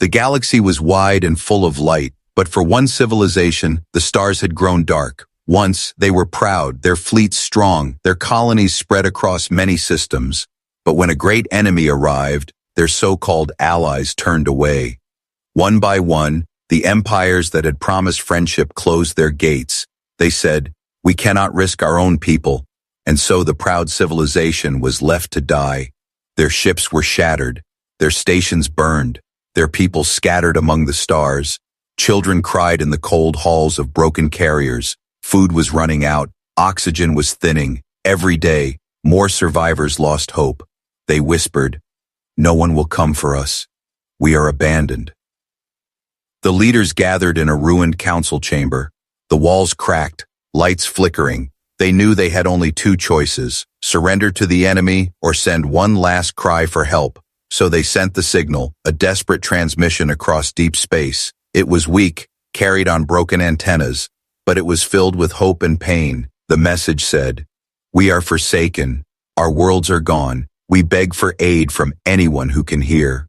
The galaxy was wide and full of light, but for one civilization, the stars had grown dark. Once, they were proud, their fleets strong, their colonies spread across many systems. But when a great enemy arrived, their so-called allies turned away. One by one, the empires that had promised friendship closed their gates. They said, "We cannot risk our own people." And so the proud civilization was left to die. Their ships were shattered, their stations burned, their people scattered among the stars. Children cried in the cold halls of broken carriers. Food was running out, oxygen was thinning. Every day, more survivors lost hope. They whispered, "No one will come for us. We are abandoned." The leaders gathered in a ruined council chamber. The walls cracked, lights flickering. They knew they had only two choices: surrender to the enemy or send one last cry for help. So they sent the signal, a desperate transmission across deep space. It was weak, carried on broken antennas, but it was filled with hope and pain. The message said, "We are forsaken. Our worlds are gone. We beg for aid from anyone who can hear."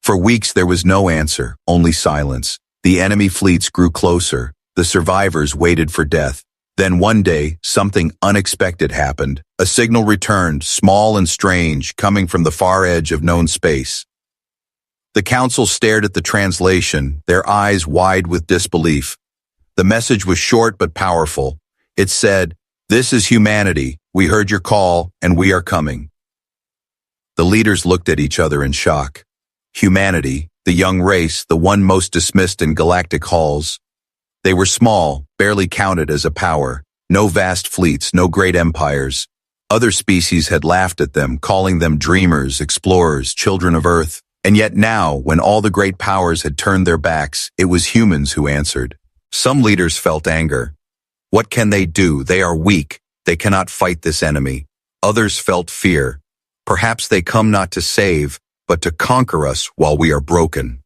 For weeks there was no answer, only silence. The enemy fleets grew closer. The survivors waited for death. Then one day, something unexpected happened. A signal returned, small and strange, coming from the far edge of known space. The council stared at the translation, their eyes wide with disbelief. The message was short but powerful. It said, "This is humanity. We heard your call, and we are coming." The leaders looked at each other in shock. Humanity, the young race, the one most dismissed in galactic halls. They were small, barely counted as a power. No vast fleets, no great empires. Other species had laughed at them, calling them dreamers, explorers, children of Earth. And yet now, when all the great powers had turned their backs, it was humans who answered. Some leaders felt anger. What can they do? They are weak. They cannot fight this enemy. Others felt fear. Perhaps they come not to save, but to conquer us while we are broken.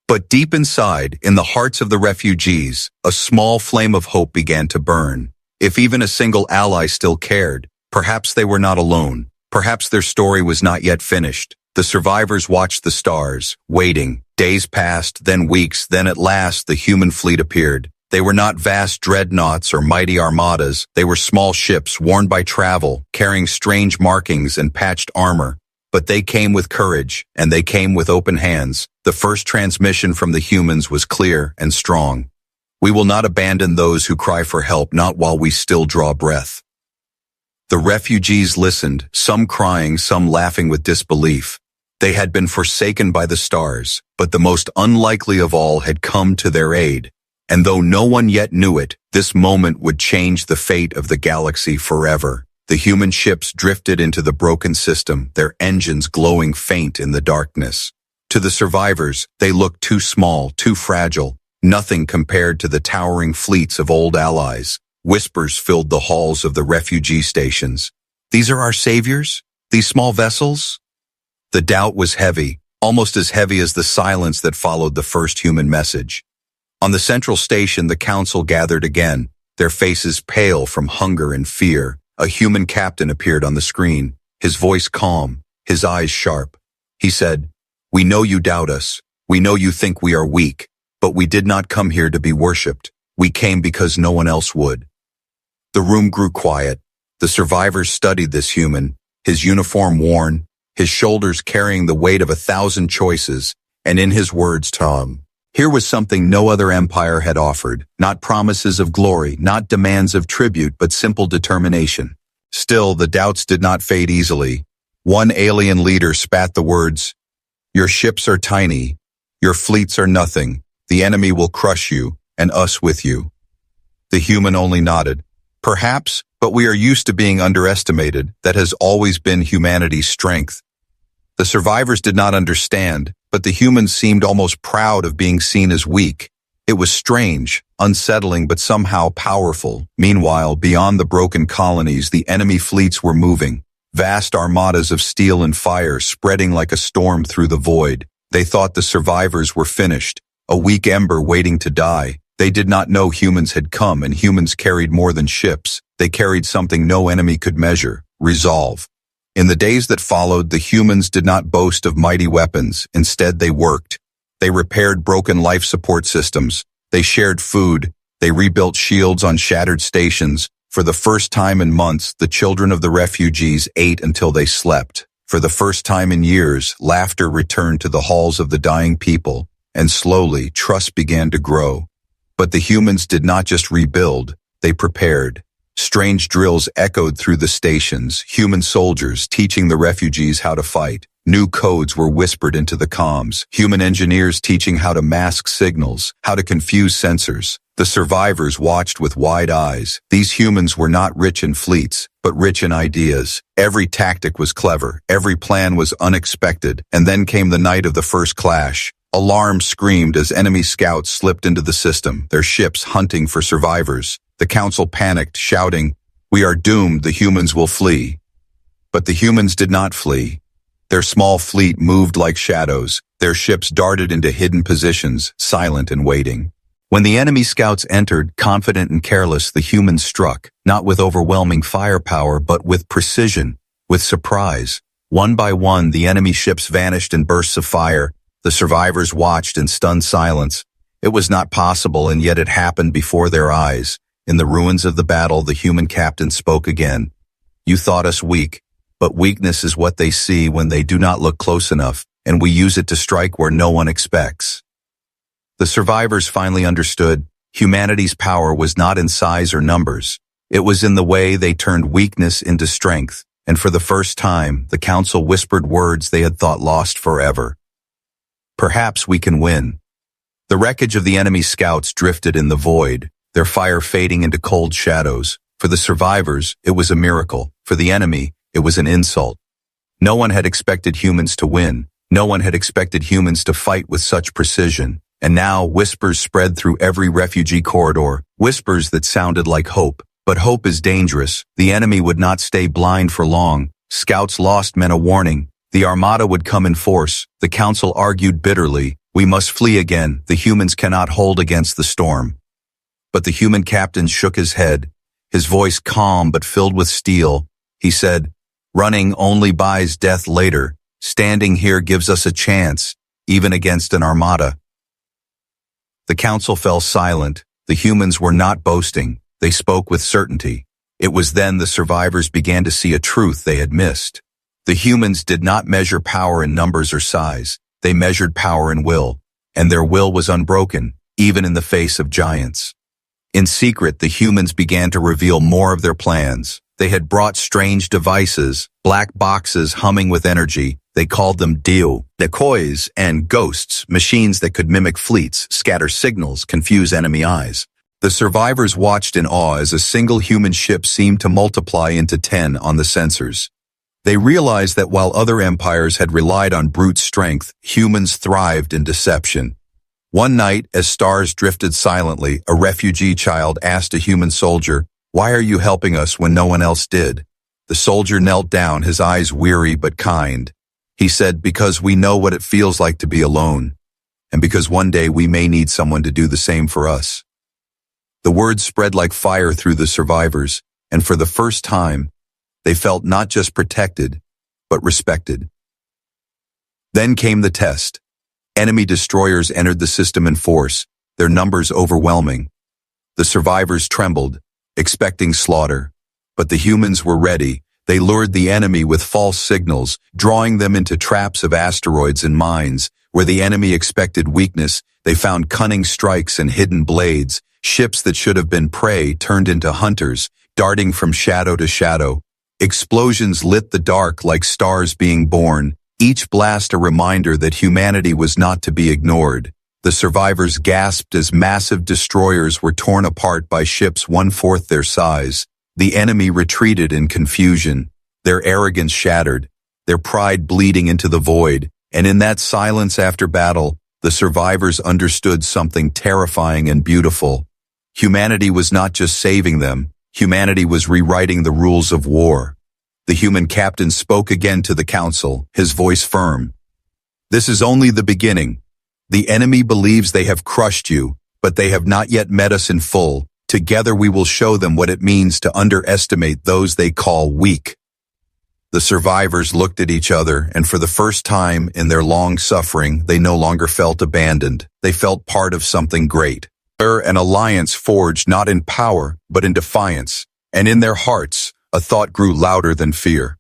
But deep inside, in the hearts of the refugees, a small flame of hope began to burn. If even a single ally still cared, perhaps they were not alone. Perhaps their story was not yet finished. The survivors watched the stars, waiting. Days passed, then weeks, then at last the human fleet appeared. They were not vast dreadnoughts or mighty armadas. They were small ships worn by travel, carrying strange markings and patched armor. But they came with courage, and they came with open hands. The first transmission from the humans was clear and strong. "We will not abandon those who cry for help, not while we still draw breath." The refugees listened, some crying, some laughing with disbelief. They had been forsaken by the stars, but the most unlikely of all had come to their aid. And though no one yet knew it, this moment would change the fate of the galaxy forever. The human ships drifted into the broken system, their engines glowing faint in the darkness. To the survivors, they looked too small, too fragile, nothing compared to the towering fleets of old allies. Whispers filled the halls of the refugee stations. "These are our saviors? These small vessels?" The doubt was heavy, almost as heavy as the silence that followed the first human message. On the central station, the council gathered again, their faces pale from hunger and fear. A human captain appeared on the screen, his voice calm, his eyes sharp. He said, "We know you doubt us. We know you think we are weak, but we did not come here to be worshipped. We came because no one else would." The room grew quiet. The survivors studied this human, his uniform worn, his shoulders carrying the weight of 1,000 choices, and in his words, Tom. Here was something no other empire had offered, not promises of glory, not demands of tribute, but simple determination. Still, the doubts did not fade easily. One alien leader spat the words, "Your ships are tiny, your fleets are nothing, the enemy will crush you, and us with you." The human only nodded. "Perhaps, but we are used to being underestimated. That has always been humanity's strength." The survivors did not understand, but the humans seemed almost proud of being seen as weak. It was strange, unsettling, but somehow powerful. Meanwhile, beyond the broken colonies, the enemy fleets were moving. Vast armadas of steel and fire spreading like a storm through the void. They thought the survivors were finished, a weak ember waiting to die. They did not know humans had come, and humans carried more than ships. They carried something no enemy could measure: resolve. In the days that followed, the humans did not boast of mighty weapons. Instead, they worked. They repaired broken life support systems. They shared food. They rebuilt shields on shattered stations. For the first time in months, the children of the refugees ate until they slept. For the first time in years, laughter returned to the halls of the dying people, and slowly, trust began to grow. But the humans did not just rebuild, they prepared. Strange drills echoed through the stations, human soldiers teaching the refugees how to fight. New codes were whispered into the comms, human engineers teaching how to mask signals, how to confuse sensors. The survivors watched with wide eyes. These humans were not rich in fleets, but rich in ideas. Every tactic was clever, every plan was unexpected, and then came the night of the first clash. Alarms screamed as enemy scouts slipped into the system, their ships hunting for survivors. The council panicked, shouting, "We are doomed, the humans will flee." But the humans did not flee. Their small fleet moved like shadows. Their ships darted into hidden positions, silent and waiting. When the enemy scouts entered, confident and careless, the humans struck, not with overwhelming firepower, but with precision, with surprise. One by one, the enemy ships vanished in bursts of fire. The survivors watched in stunned silence. It was not possible, and yet it happened before their eyes. In the ruins of the battle, the human captain spoke again. "You thought us weak, but weakness is what they see when they do not look close enough, and we use it to strike where no one expects." The survivors finally understood humanity's power was not in size or numbers. It was in the way they turned weakness into strength, and for the first time, the council whispered words they had thought lost forever. "Perhaps we can win." The wreckage of the enemy scouts drifted in the void, their fire fading into cold shadows. For the survivors, it was a miracle. For the enemy, it was an insult. No one had expected humans to win. No one had expected humans to fight with such precision. And now whispers spread through every refugee corridor, whispers that sounded like hope. But hope is dangerous. The enemy would not stay blind for long. Scouts lost meant a warning. The armada would come in force. The council argued bitterly. "We must flee again. The humans cannot hold against the storm." But the human captain shook his head, his voice calm but filled with steel. He said, "Running only buys death later. Standing here gives us a chance, even against an armada." The council fell silent. The humans were not boasting. They spoke with certainty. It was then the survivors began to see a truth they had missed. The humans did not measure power in numbers or size. They measured power in will, and their will was unbroken, even in the face of giants. In secret, the humans began to reveal more of their plans. They had brought strange devices, black boxes humming with energy. They called them decoys and ghosts, machines that could mimic fleets, scatter signals, confuse enemy eyes. The survivors watched in awe as a single human ship seemed to multiply into 10 on the sensors. They realized that while other empires had relied on brute strength, humans thrived in deception. One night, as stars drifted silently, a refugee child asked a human soldier, "Why are you helping us when no one else did?" The soldier knelt down, his eyes weary but kind. He said, "Because we know what it feels like to be alone, and because one day we may need someone to do the same for us." The words spread like fire through the survivors, and for the first time, they felt not just protected, but respected. Then came the test. Enemy destroyers entered the system in force, their numbers overwhelming. The survivors trembled, expecting slaughter. But the humans were ready. They lured the enemy with false signals, drawing them into traps of asteroids and mines. Where the enemy expected weakness, they found cunning strikes and hidden blades. Ships that should have been prey turned into hunters, darting from shadow to shadow. Explosions lit the dark like stars being born, each blast a reminder that humanity was not to be ignored. The survivors gasped as massive destroyers were torn apart by ships 1/4 their size. The enemy retreated in confusion, their arrogance shattered, their pride bleeding into the void, and in that silence after battle, the survivors understood something terrifying and beautiful. Humanity was not just saving them, humanity was rewriting the rules of war. The human captain spoke again to the council, his voice firm. "This is only the beginning. The enemy believes they have crushed you, but they have not yet met us in full. Together we will show them what it means to underestimate those they call weak." The survivors looked at each other, and for the first time in their long suffering, they no longer felt abandoned. They felt part of something great. An alliance forged not in power, but in defiance. And in their hearts, a thought grew louder than fear.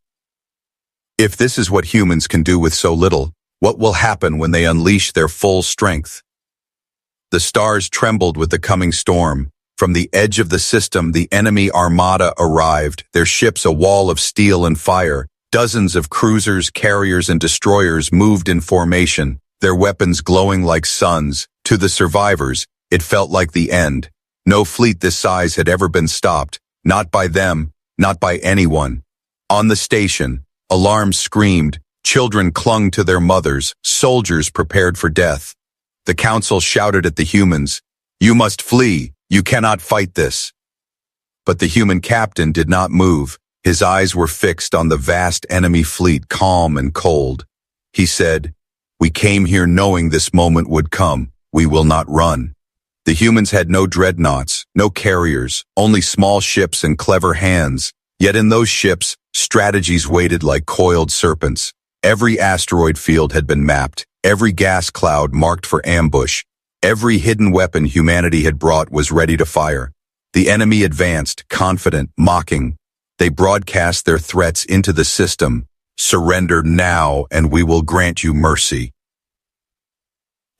If this is what humans can do with so little, what will happen when they unleash their full strength? The stars trembled with the coming storm. From the edge of the system, the enemy armada arrived, their ships a wall of steel and fire. Dozens of cruisers, carriers, and destroyers moved in formation, their weapons glowing like suns. To the survivors, it felt like the end. No fleet this size had ever been stopped, not by them, not by anyone. On the station, alarms screamed, children clung to their mothers, soldiers prepared for death. The council shouted at the humans, "You must flee. You cannot fight this." But the human captain did not move. His eyes were fixed on the vast enemy fleet, calm and cold. He said, "We came here knowing this moment would come. We will not run." The humans had no dreadnoughts, no carriers, only small ships and clever hands. Yet in those ships, strategies waited like coiled serpents. Every asteroid field had been mapped, every gas cloud marked for ambush. Every hidden weapon humanity had brought was ready to fire. The enemy advanced, confident, mocking. They broadcast their threats into the system. "Surrender now, and we will grant you mercy."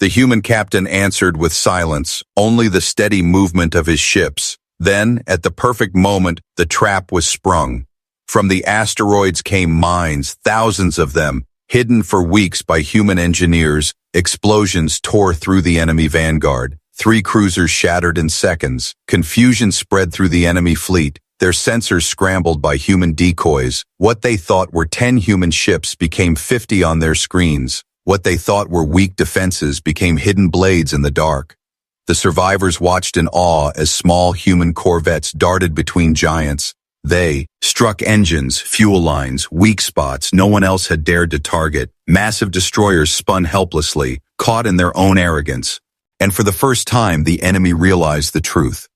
The human captain answered with silence, only the steady movement of his ships. Then, at the perfect moment, the trap was sprung. From the asteroids came mines, thousands of them, hidden for weeks by human engineers. Explosions tore through the enemy vanguard. 3 cruisers shattered in seconds. Confusion spread through the enemy fleet. Their sensors scrambled by human decoys. What they thought were 10 human ships became 50 on their screens. What they thought were weak defenses became hidden blades in the dark. The survivors watched in awe as small human corvettes darted between giants. They struck engines, fuel lines, weak spots no one else had dared to target. Massive destroyers spun helplessly, caught in their own arrogance. And for the first time, the enemy realized the truth.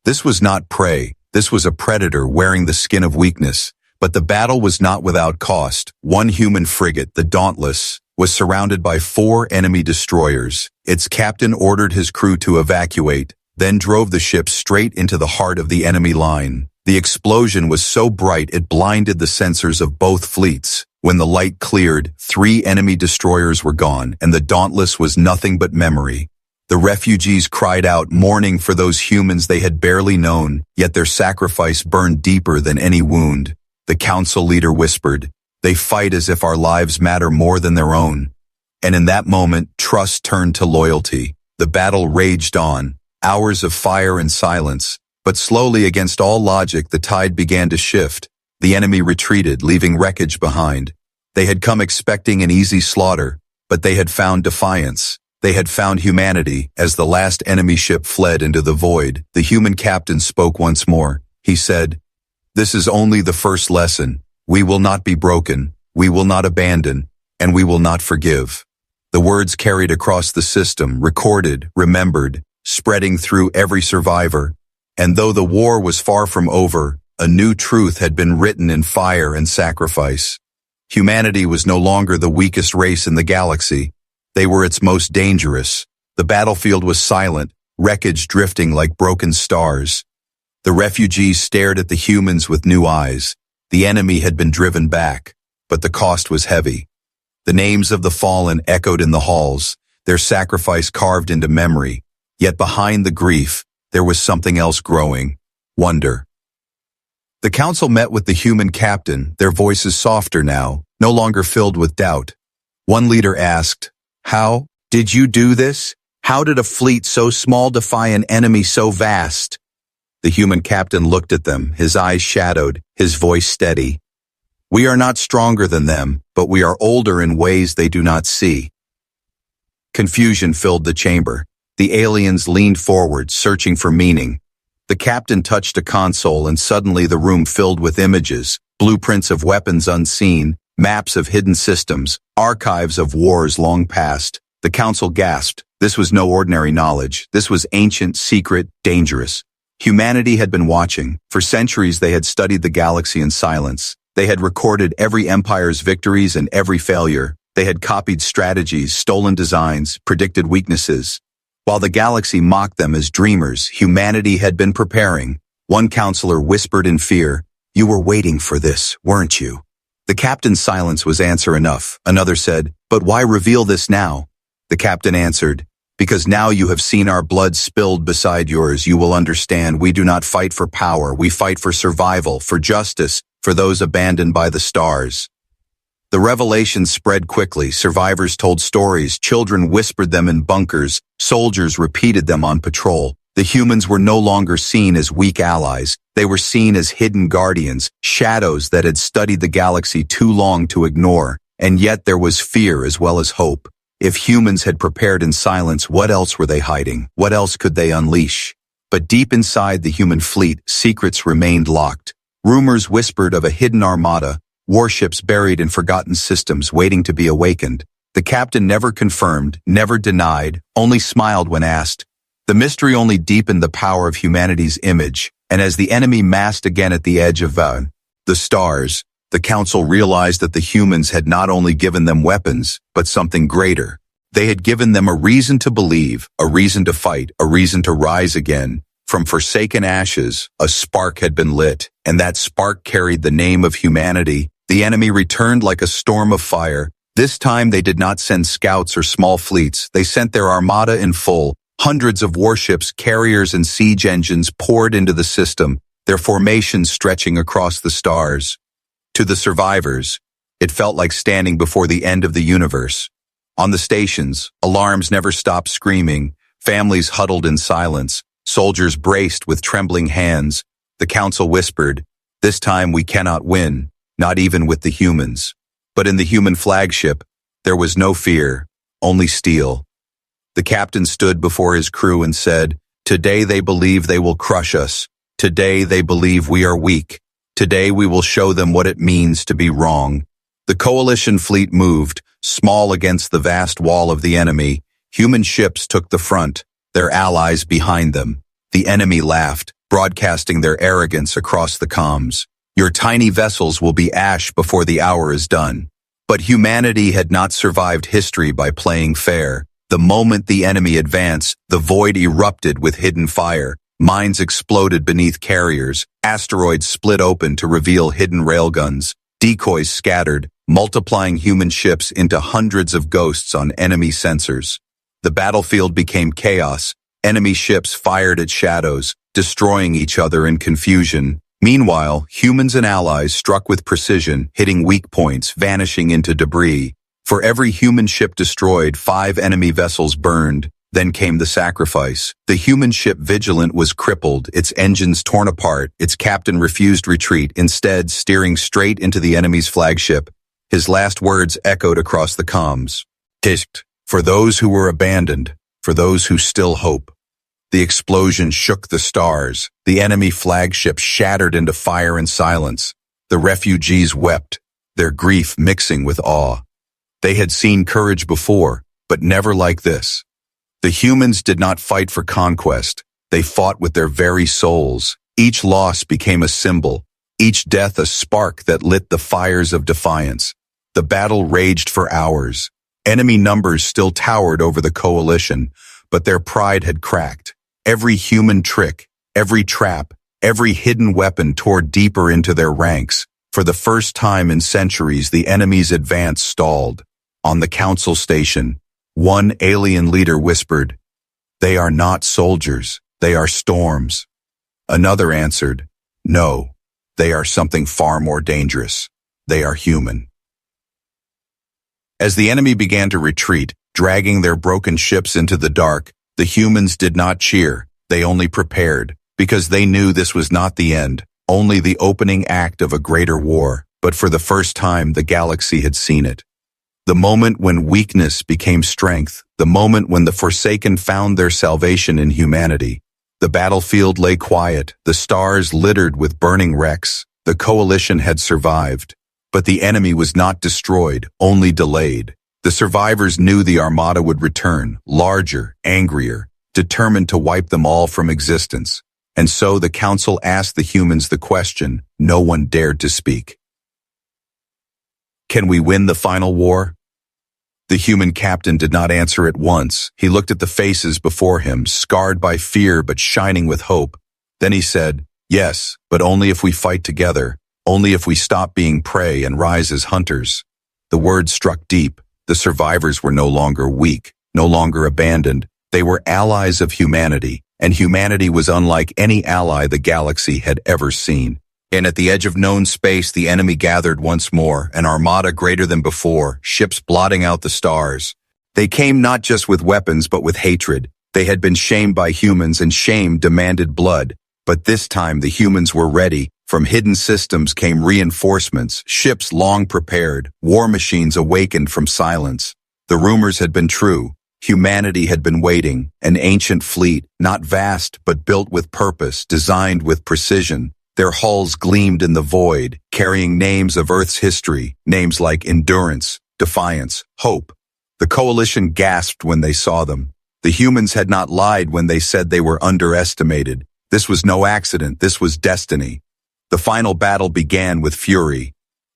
This was not prey. This was a predator wearing the skin of weakness. But the battle was not without cost. One human frigate, the Dauntless, was surrounded by 4 enemy destroyers. Its captain ordered his crew to evacuate, then drove the ship straight into the heart of the enemy line. The explosion was so bright it blinded the sensors of both fleets. When the light cleared, 3 enemy destroyers were gone, and the Dauntless was nothing but memory. The refugees cried out, mourning for those humans they had barely known, yet their sacrifice burned deeper than any wound. The council leader whispered, "They fight as if our lives matter more than their own." And in that moment, trust turned to loyalty. The battle raged on, hours of fire and silence. But slowly, against all logic, the tide began to shift. The enemy retreated, leaving wreckage behind. They had come expecting an easy slaughter, but they had found defiance. They had found humanity. As the last enemy ship fled into the void, the human captain spoke once more. He said, "This is only the first lesson. We will not be broken, we will not abandon, and we will not forgive." The words carried across the system, recorded, remembered, spreading through every survivor. And though the war was far from over, a new truth had been written in fire and sacrifice. Humanity was no longer the weakest race in the galaxy. They were its most dangerous. The battlefield was silent, wreckage drifting like broken stars. The refugees stared at the humans with new eyes. The enemy had been driven back, but the cost was heavy. The names of the fallen echoed in the halls, their sacrifice carved into memory. Yet behind the grief, there was something else growing: wonder. The council met with the human captain, their voices softer now, no longer filled with doubt. One leader asked, "How did you do this? How did a fleet so small defy an enemy so vast?" The human captain looked at them, his eyes shadowed, his voice steady. "We are not stronger than them, but we are older in ways they do not see." Confusion filled the chamber. The aliens leaned forward, searching for meaning. The captain touched a console, and suddenly the room filled with images, blueprints of weapons unseen, maps of hidden systems, archives of wars long past. The council gasped. This was no ordinary knowledge. This was ancient, secret, dangerous. Humanity had been watching. For centuries they had studied the galaxy in silence. They had recorded every empire's victories and every failure. They had copied strategies, stolen designs, predicted weaknesses. While the galaxy mocked them as dreamers, humanity had been preparing. One counselor whispered in fear, "You were waiting for this, weren't you?" The captain's silence was answer enough. Another said, "But why reveal this now?" The captain answered, "Because now you have seen our blood spilled beside yours, you will understand we do not fight for power, we fight for survival, for justice, for those abandoned by the stars." The revelations spread quickly. Survivors told stories, children whispered them in bunkers, soldiers repeated them on patrol. The humans were no longer seen as weak allies. They were seen as hidden guardians, shadows that had studied the galaxy too long to ignore. And yet there was fear as well as hope. If humans had prepared in silence, what else were they hiding? What else could they unleash? But deep inside the human fleet, secrets remained locked. Rumors whispered of a hidden armada, warships buried in forgotten systems waiting to be awakened. The captain never confirmed, never denied, only smiled when asked. The mystery only deepened the power of humanity's image, and as the enemy massed again at the edge of the stars, the council realized that the humans had not only given them weapons, but something greater. They had given them a reason to believe, a reason to fight, a reason to rise again. From forsaken ashes, a spark had been lit, and that spark carried the name of humanity. The enemy returned like a storm of fire. This time they did not send scouts or small fleets. They sent their armada in full. Hundreds of warships, carriers, and siege engines poured into the system, their formations stretching across the stars. To the survivors, it felt like standing before the end of the universe. On the stations, alarms never stopped screaming, families huddled in silence, soldiers braced with trembling hands. The council whispered, "This time we cannot win, not even with the humans." But in the human flagship, there was no fear, only steel. The captain stood before his crew and said, "Today they believe they will crush us. Today they believe we are weak. Today we will show them what it means to be wrong." The coalition fleet moved, small against the vast wall of the enemy. Human ships took the front, their allies behind them. The enemy laughed, broadcasting their arrogance across the comms. "Your tiny vessels will be ash before the hour is done." But humanity had not survived history by playing fair. The moment the enemy advanced, the void erupted with hidden fire. Mines exploded beneath carriers. Asteroids split open to reveal hidden railguns. Decoys scattered, multiplying human ships into hundreds of ghosts on enemy sensors. The battlefield became chaos. Enemy ships fired at shadows, destroying each other in confusion. Meanwhile, humans and allies struck with precision, hitting weak points, vanishing into debris. For every human ship destroyed, 5 enemy vessels burned. Then came the sacrifice. The human ship Vigilant was crippled, its engines torn apart, its captain refused retreat, instead steering straight into the enemy's flagship. His last words echoed across the comms. "Tisked, for those who were abandoned, for those who still hope." The explosion shook the stars. The enemy flagship shattered into fire and silence. The refugees wept, their grief mixing with awe. They had seen courage before, but never like this. The humans did not fight for conquest. They fought with their very souls. Each loss became a symbol, each death a spark that lit the fires of defiance. The battle raged for hours. Enemy numbers still towered over the coalition, but their pride had cracked. Every human trick, every trap, every hidden weapon tore deeper into their ranks. For the first time in centuries, the enemy's advance stalled. On the council station, one alien leader whispered, "They are not soldiers, they are storms." Another answered, "No, they are something far more dangerous. They are human." As the enemy began to retreat, dragging their broken ships into the dark, the humans did not cheer, they only prepared, because they knew this was not the end, only the opening act of a greater war. But for the first time, the galaxy had seen it. The moment when weakness became strength, the moment when the forsaken found their salvation in humanity. The battlefield lay quiet, the stars littered with burning wrecks. The coalition had survived, but the enemy was not destroyed, only delayed. The survivors knew the armada would return, larger, angrier, determined to wipe them all from existence. And so the council asked the humans the question no one dared to speak. Can we win the final war? The human captain did not answer at once. He looked at the faces before him, scarred by fear but shining with hope. Then he said, "Yes, but only if we fight together, only if we stop being prey and rise as hunters." The words struck deep. The survivors were no longer weak, no longer abandoned. They were allies of humanity, and humanity was unlike any ally the galaxy had ever seen. And at the edge of known space, the enemy gathered once more, an armada greater than before, ships blotting out the stars. They came not just with weapons, but with hatred. They had been shamed by humans, and shame demanded blood. But this time the humans were ready. From hidden systems came reinforcements, ships long prepared, war machines awakened from silence. The rumors had been true. Humanity had been waiting, an ancient fleet, not vast, but built with purpose, designed with precision. Their hulls gleamed in the void, carrying names of Earth's history, names like endurance, defiance, hope. The coalition gasped when they saw them. The humans had not lied when they said they were underestimated. This was no accident, this was destiny. The final battle began with fury.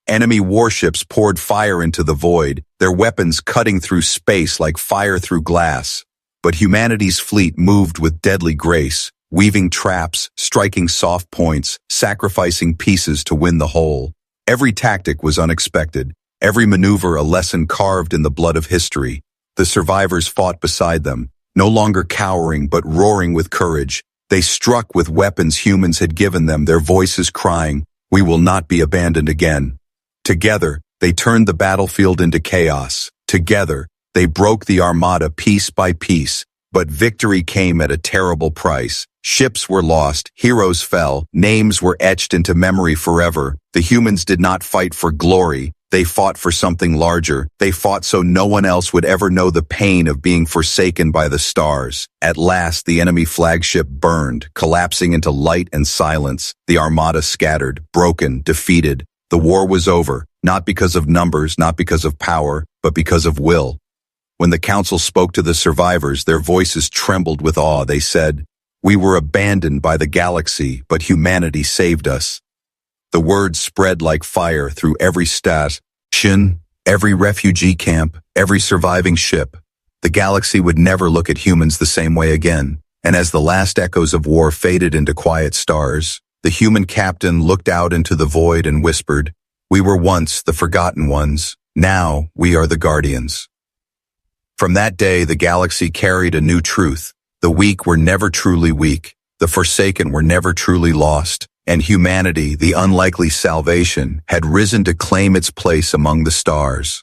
Enemy warships poured fire into the void, their weapons cutting through space like fire through glass. But humanity's fleet moved with deadly grace, weaving traps, striking soft points, sacrificing pieces to win the whole. Every tactic was unexpected, every maneuver a lesson carved in the blood of history. The survivors fought beside them, no longer cowering but roaring with courage. They struck with weapons humans had given them, their voices crying, "We will not be abandoned again." Together, they turned the battlefield into chaos. Together, they broke the armada piece by piece. But victory came at a terrible price. Ships were lost, heroes fell, names were etched into memory forever. The humans did not fight for glory. They fought for something larger. They fought so no one else would ever know the pain of being forsaken by the stars. At last, the enemy flagship burned, collapsing into light and silence. The armada scattered, broken, defeated. The war was over, not because of numbers, not because of power, but because of will. When the council spoke to the survivors, their voices trembled with awe. They said, "We were abandoned by the galaxy, but humanity saved us." The words spread like fire through every station, every refugee camp, every surviving ship. The galaxy would never look at humans the same way again. And as the last echoes of war faded into quiet stars, the human captain looked out into the void and whispered, "We were once the forgotten ones. Now we are the guardians." From that day, the galaxy carried a new truth. The weak were never truly weak. The forsaken were never truly lost. And humanity, the unlikely salvation, had risen to claim its place among the stars.